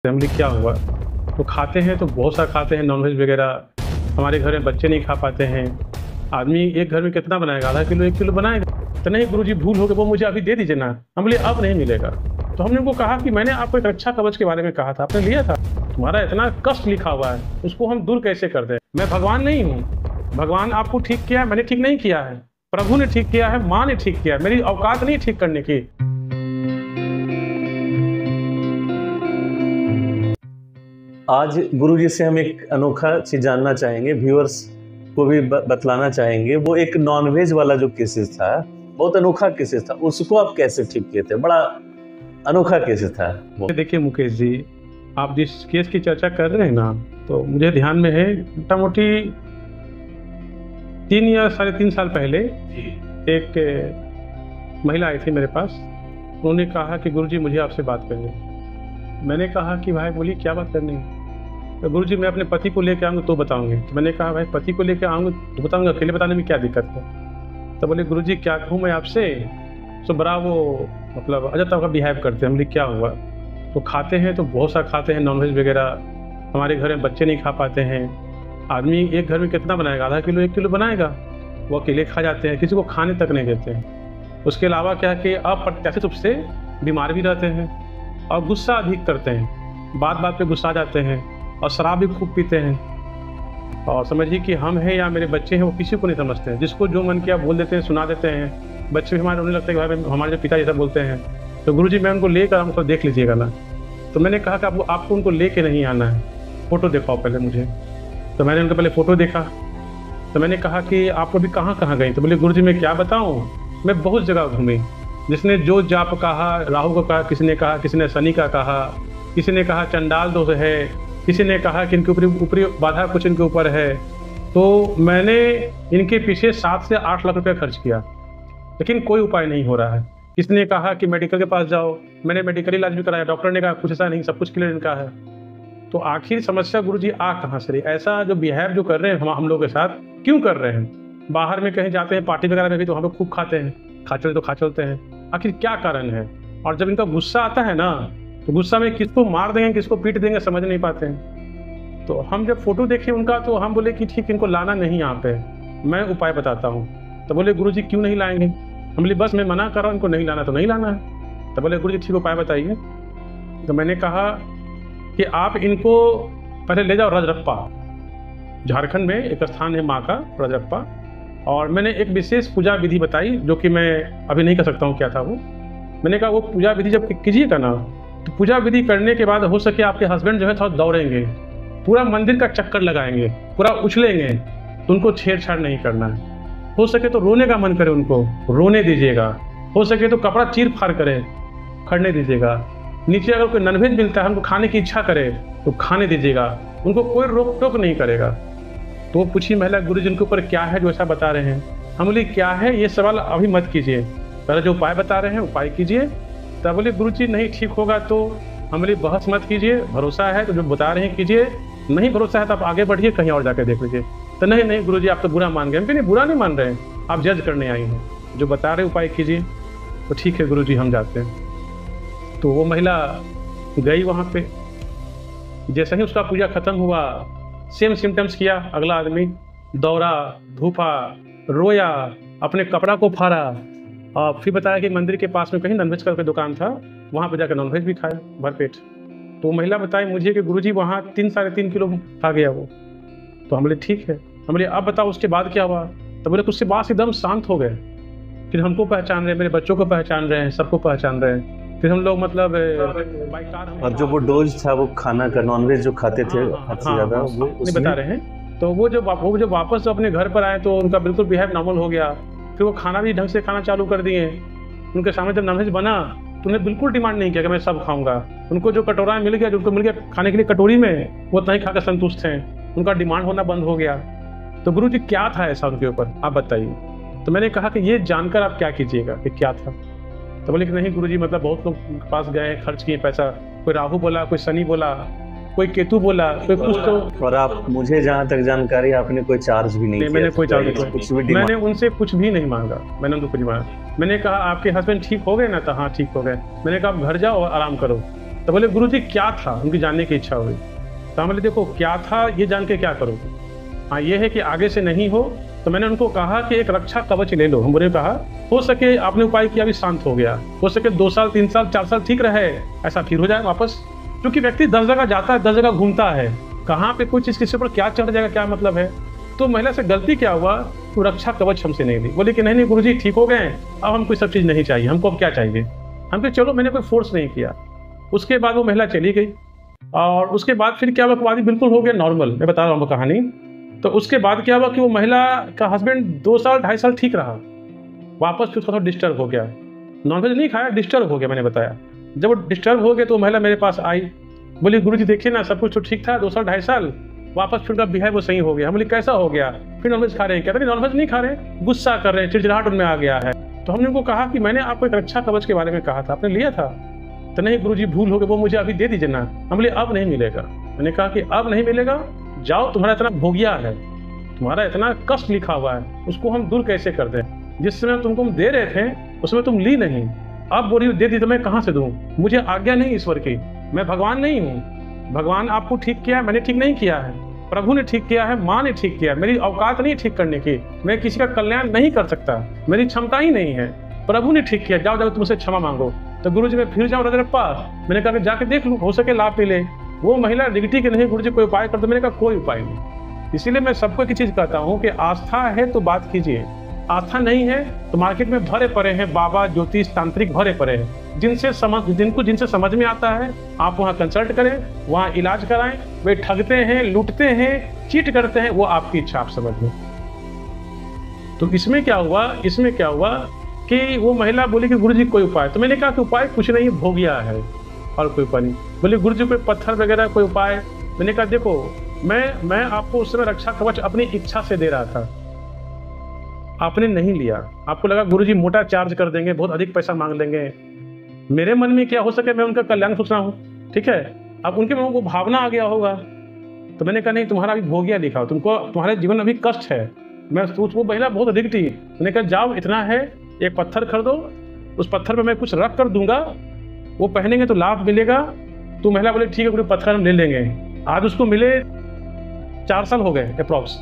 Family क्या हुआ तो खाते हैं तो बहुत सा खाते हैं नॉनवेज वगैरह। हमारे घर में बच्चे नहीं खा पाते हैं। आदमी एक घर में कितना बनाएगा, आधा किलो 1 किलो बनाएगा। तो नहीं गुरुजी भूल हो गए, वो मुझे अभी दे दीजिए ना। हम बोले अब नहीं मिलेगा। तो हमने उनको कहा कि मैंने आपको एक रक्षा कवच के बारे में कहा था, आपने लिया था। तुम्हारा इतना कष्ट लिखा हुआ है, उसको हम दूर कैसे कर दें। मैं भगवान नहीं हूँ। भगवान आपको ठीक किया है, मैंने ठीक नहीं किया है। प्रभु ने ठीक किया है, माँ ने ठीक किया है। मेरी औकात नहीं ठीक करने की। आज गुरुजी से हम एक अनोखा चीज जानना चाहेंगे, व्यूअर्स को भी बतलाना चाहेंगे। वो एक नॉनवेज वाला जो केसेस था, बहुत अनोखा केसेस था, उसको आप कैसे ठीक किए थे? बड़ा अनोखा केसेस था वो। देखिए मुकेश जी, आप जिस केस की चर्चा कर रहे हैं ना, तो मुझे ध्यान में है मोटा मोटी 3 या 3.5 साल पहले एक महिला आई थी मेरे पास। उन्होंने कहा कि गुरुजी मुझे आपसे बात करनी है। मैंने कहा कि भाई बोलिए क्या बात करनी है। तो गुरुजी मैं अपने पति को लेकर आऊँगा तो बताऊँगी। तो मैंने कहा भाई पति को लेकर आऊँगा तो बताऊँगा, अकेले बताने में क्या दिक्कत है। तो बोले गुरुजी क्या कहूँ मैं आपसे। तो बड़ा वो मतलब अजब तक का बिहेव करते हैं। बोले क्या हुआ तो खाते हैं तो बहुत सा खाते हैं नॉनवेज वगैरह। हमारे घर में बच्चे नहीं खा पाते हैं। आदमी एक घर में कितना बनाएगा, आधा किलो 1 किलो बनाएगा। वो अकेले खा जाते हैं, किसी को खाने तक नहीं देते हैं। उसके अलावा क्या कि अप्रत्याशित रूप से बीमार भी रहते हैं और गुस्सा अधिक करते हैं, बात बात पे गुस्सा आ जाते हैं और शराब भी खूब पीते हैं। और समझिए कि हम हैं या मेरे बच्चे हैं, वो किसी को नहीं समझते हैं। जिसको जो मन किया बोल देते हैं, सुना देते हैं। बच्चे भी हमारे रोने लगते हैं कि भाई हमारे जो पिता जैसा बोलते हैं। तो गुरुजी मैं उनको लेकर हमको देख लीजिएगा ना। तो मैंने कहा कि आपको उनको लेके नहीं आना है, फ़ोटो दिखाओ पहले मुझे। तो मैंने उनका पहले फ़ोटो देखा। तो मैंने कहा कि आप अभी कहाँ कहाँ गई। तो बोले गुरुजी मैं क्या बताऊँ, मैं बहुत जगह घूमी। जिसने जो जाप कहा, राहु को कहा, किसी ने शनि का कहा, किसी ने कहा चंडाल दोष है, किसी ने कहा कि इनके ऊपरी बाधा कुछ इनके ऊपर है। तो मैंने इनके पीछे 7 से 8 लाख रुपया खर्च किया, लेकिन कोई उपाय नहीं हो रहा है। किसी ने कहा कि मेडिकल के पास जाओ, मैंने मेडिकल इलाज भी कराया, डॉक्टर ने कहा कुछ ऐसा नहीं, सब कुछ क्लियर इनका है। तो आखिर समस्या गुरुजी आ कहाँ से रही। ऐसा जो बिहेव जो कर रहे हैं हम लोगों के साथ क्यों कर रहे हैं। बाहर में कहीं जाते हैं पार्टी वगैरह में भी तो वहाँ पे खूब खाते हैं, खा चलते हैं। आखिर क्या कारण है। और जब इनका गुस्सा आता है ना, तो गुस्सा में किसको मार देंगे किसको पीट देंगे समझ नहीं पाते हैं। तो हम जब फोटो देखे उनका तो हम बोले कि ठीक इनको लाना नहीं यहाँ पे, मैं उपाय बताता हूँ। तो बोले गुरुजी क्यों नहीं लाएंगे। हम बोले बस मैं मना कर रहा हूँ, इनको नहीं लाना तो नहीं लाना है। तो बोले गुरुजी ठीक उपाय बताइए। तो मैंने कहा कि आप इनको पहले ले जाओ रजरप्पा। झारखंड में एक स्थान है माँ का रजरप्पा। और मैंने एक विशेष पूजा विधि बताई जो कि मैं अभी नहीं कर सकता हूँ क्या था वो। मैंने कहा वो पूजा विधि जब कीजिएगा ना, तो पूजा विधि करने के बाद हो सके आपके हस्बैंड जो है थोड़ा दौड़ेंगे, पूरा मंदिर का चक्कर लगाएंगे, पूरा उछलेंगे। तो उनको छेड़छाड़ नहीं करना है। हो सके तो रोने का मन करे उनको रोने दीजिएगा। हो सके तो कपड़ा चीर फाड़ करे, खड़ने दीजिएगा। नीचे अगर कोई नॉनवेज मिलता है उनको खाने की इच्छा करे तो खाने दीजिएगा। उनको कोई रोक टोक नहीं करेगा। तो वो पूछी महिला गुरुजी उनके ऊपर क्या है जो ऐसा बता रहे हैं। हम बोले क्या है ये सवाल अभी मत कीजिए, पहले जो उपाय बता रहे हैं उपाय कीजिए। तब बोले गुरुजी नहीं ठीक होगा तो। हम बोले बहस मत कीजिए, भरोसा है तो जो बता रहे हैं कीजिए, नहीं भरोसा है तो आप आगे बढ़िए, कहीं और जाकर देख लीजिए। तो नहीं गुरुजी आप तो बुरा मान गए। हम नहीं बुरा नहीं मान रहे हैं, आप जज करने आई हैं, जो बता रहे उपाय कीजिए। तो ठीक है गुरुजी हम जाते हैं। तो वो महिला गई वहाँ पे। जैसे ही उसका पूजा खत्म हुआ, सेम सिम्टम्स किया। अगला आदमी दौड़ा, धूपा, रोया, अपने कपड़ा को फाड़ा। और फिर बताया कि मंदिर के पास में कहीं नॉनवेज का दुकान था, वहाँ पे जाकर नॉनवेज भी खाया भरपेट। तो महिला बताई मुझे कि गुरुजी वहाँ 3-3.5 किलो खा गया वो। तो हम बोले ठीक है। हम बोले अब बताओ उसके बाद क्या हुआ। तो बोले उसके बाद एकदम शांत हो गए। फिर हमको पहचान रहे, मेरे बच्चों को पहचान रहे हैं, सबको पहचान रहे हैं। फिर हम लोग मतलब बाई कार। और जो वो डोज था वो खाना का नॉनवेज जो खाते थे हद से ज्यादा, वो बता रहे हैं। तो वो जो वापस अपने घर पर आए तो उनका बिल्कुल बिहेव नॉर्मल हो गया। फिर वो खाना भी ढंग से खाना चालू कर दिए। उनके सामने जब नॉनवेज बना तो उन्हें बिल्कुल डिमांड नहीं किया कि मैं सब खाऊंगा। उनको जो कटोरा मिल गया, जो उनको मिल गया खाने के लिए कटोरी में, वो उतना ही खाकर संतुष्ट हैं। उनका डिमांड होना बंद हो गया। तो गुरुजी क्या था ऐसा उनके ऊपर आप बताइए। तो मैंने कहा कि ये जानकर आप क्या कीजिएगा कि क्या था। तो बोले कि नहीं गुरुजी मतलब बहुत लोग के पास गए, खर्च किए पैसा। कोई राहु बोला, कोई शनि बोला, कोई केतु बोला, कोई कुछ। तो और आप मुझे जहाँ तक जानकारी आपने कोई चार्ज भी नहीं किया। मैंने कोई चार्ज कुछ भी मैंने उनसे कुछ भी नहीं मांगा। मैंने उनको कुछ मांगा। मैंने कहा आपके हस्बैंड ठीक हो गए ना। तो हाँ ठीक हो गए। मैंने कहा आप घर जाओ और आराम करो। तो बोले गुरुजी क्या था, उनकी जानने की इच्छा हुई। तो हम बोले देखो क्या था ये जान के क्या करोगे, हाँ ये है कि आगे से नहीं हो। तो मैंने उनको कहा कि एक रक्षा कवच ले लो। हमने कहा हो सके आपने उपाय किया भी शांत हो गया, हो सके 2 साल 3 साल 4 साल ठीक रहे, ऐसा फिर हो जाए वापस। क्योंकि व्यक्ति 10 जगह जाता है, 10 जगह घूमता है, कहाँ पे कोई चीज़ किसी पर क्या चढ़ जाएगा क्या मतलब है। तो महिला से गलती क्या हुआ, तो रक्षा कवच हमसे नहीं ली। बोले कि नहीं गुरुजी ठीक हो गए, अब हमको सब चीज़ नहीं चाहिए, हमको अब क्या चाहिए। हम कहे चलो, मैंने कोई फोर्स नहीं किया। उसके बाद वो महिला चली गई और उसके बाद फिर क्या हुआ, वादी बिल्कुल हो गया नॉर्मल। मैं बता रहा हूँ कहानी। तो उसके बाद क्या हुआ कि वो महिला का हस्बैंड 2 साल 2.5 साल ठीक रहा, वापस फिर थोड़ा डिस्टर्ब हो गया, नॉनवेज नहीं खाया, डिस्टर्ब हो गया। मैंने बताया जब वो डिस्टर्ब हो गया तो महिला मेरे पास आई, बोली गुरुजी देखिए ना सब कुछ तो ठीक था 2 साल 2.5 साल, वापस फिर उनका बिहेव वो सही हो गया। हम बोले कैसा हो गया, फिर नॉनवेज खा रहे हैं, कहते नहीं नॉनवेज नहीं खा रहे, गुस्सा कर रहे हैं, चिड़चिड़ाहट उनमें आ गया है। तो हमने उनको कहा कि मैंने आपको एक रक्षा कवच के बारे में कहा था, आपने लिया था। तो नहीं गुरुजी भूल हो गया, वो मुझे अभी दे दीजिए ना। हम बोले अब नहीं मिलेगा। मैंने कहा कि अब नहीं मिलेगा, जाओ तुम्हारा इतना भोगिया है, तुम्हारा इतना कष्ट लिखा हुआ है, उसको हम दूर कैसे कर दें। जिस समय तुमको हम दे रहे थे उसमें तुम ली नहीं, अब बोली दे दी तो मैं कहाँ से दूँ, मुझे आज्ञा नहीं ईश्वर की, मैं भगवान नहीं हूँ। भगवान आपको ठीक किया है, मैंने ठीक नहीं किया है, प्रभु ने ठीक किया है, माँ ने ठीक किया है, मेरी औकात नहीं ठीक करने की, मैं किसी का कल्याण नहीं कर सकता, मेरी क्षमता ही नहीं है, प्रभु ने ठीक किया, जाओ जाओ तुमसे क्षमा मांगो। तो गुरुजी मैं फिर जाऊँ रजरप्पा, मैंने कहा कि जाके देख लूँ, हो सके लाभ मिले। वो महिला निगटी कि नहीं गुरुजी कोई उपाय कर दो। मैंने कहा कोई उपाय नहीं। इसीलिए मैं सबको एक चीज़ कहता हूँ कि आस्था है तो बात कीजिए, आस्था नहीं है तो मार्केट में भरे पड़े हैं बाबा ज्योतिष तांत्रिक भरे पड़े हैं, जिनसे समझ में आता है आप वहाँ कंसल्ट करें, वहाँ इलाज कराएं। वे ठगते हैं, लूटते हैं, चीट करते हैं, वो आपकी इच्छा, आप समझ लो। तो इसमें क्या हुआ कि वो महिला बोली कि गुरुजी कोई उपाय। तो मैंने कहा कि उपाय कुछ नहीं, भोगिया है और कोई उपाय नहीं। बोले गुरुजी कोई पत्थर वगैरह कोई उपाय। मैंने कहा देखो मैं आपको उस समय रक्षा कवच अपनी इच्छा से दे रहा था, आपने नहीं लिया। आपको लगा गुरुजी मोटा चार्ज कर देंगे, बहुत अधिक पैसा मांग लेंगे। मेरे मन में क्या हो सके मैं उनका कल्याण सोच रहा हूँ, ठीक है। अब उनके मन को भावना आ गया होगा। तो मैंने कहा नहीं तुम्हारा अभी भोगिया लिखा, तुमको तुम्हारे जीवन में अभी कष्ट है। मैं वो महिला बहुत अधिक थी। मैंने कहा जाओ इतना है, एक पत्थर खरीदो, उस पत्थर पे मैं कुछ रख कर दूंगा, वो पहनेंगे तो लाभ मिलेगा। तो महिला बोले ठीक है गुरु पत्थर हम ले लेंगे। आज उसको मिले 4 साल हो गए अप्रॉक्स।